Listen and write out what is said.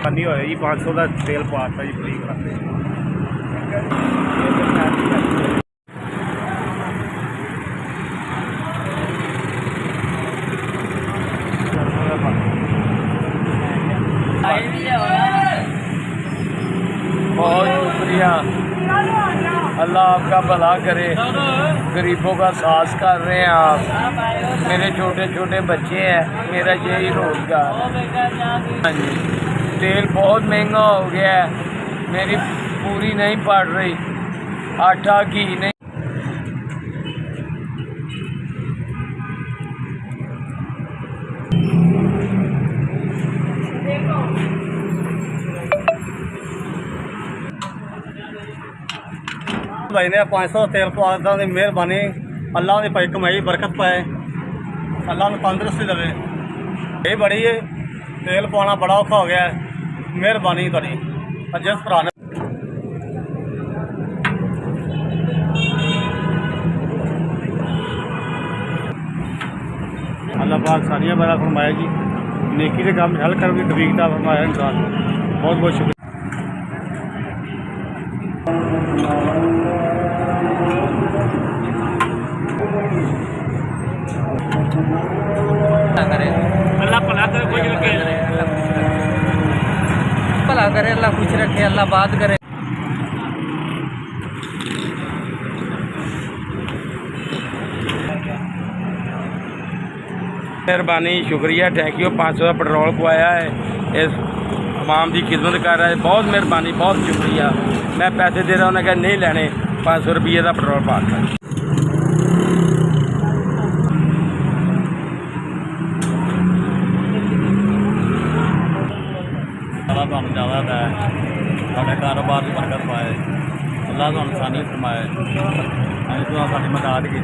पानी होया जी 500 का तेल पाता जी फ्री कराते बहुत शुक्रिया, अल्लाह आपका भला करे। गरीबों का साथ कर रहे हैं आप। मेरे छोटे छोटे बच्चे हैं, मेरा यही रोजगार। हाँ जी, तेल बहुत महंगा हो गया है, मेरी पूरी नहीं पड़ रही, आटा घी नहीं। भाई ने 500 तेल पवा की मेहरबानी, अल्लाह ने भाई कमाई बरकत पाए, अल्लाह ने तंदुरुस्ती देवे। ये बड़ी है, तेल पाना बड़ा औखा हो गया है, मेहरबानी करी जिस भरा ने। अल्लाह पाक सारिया बड़ा फरमाया जी, नेकी के काम हल कर भी तबीकता फरमाया इंसान। बहुत बहुत शुक्रिया। अल्लाह भला करे, खुश रखे, भला करे, अल्लाह खुश रखे, अल्लाह बात करे। मेहरबानी, शुक्रिया, थैंक यू। 500 का पेट्रोल पवाया है, इस आवाम की खिदमत कर रहा है। बहुत मेहरबानी, बहुत शुक्रिया। मैं पैसे दे रहा हूँ, उन्हें कहा नहीं लेने, 500 रुपये का पेट्रोल पाता। अल्लाह तुहानू ज़्यादा दै, साढ़े कारोबार की बरकत पाए, अल्लाह तुहानू आसानी फरमाए, साड़ी मदद की।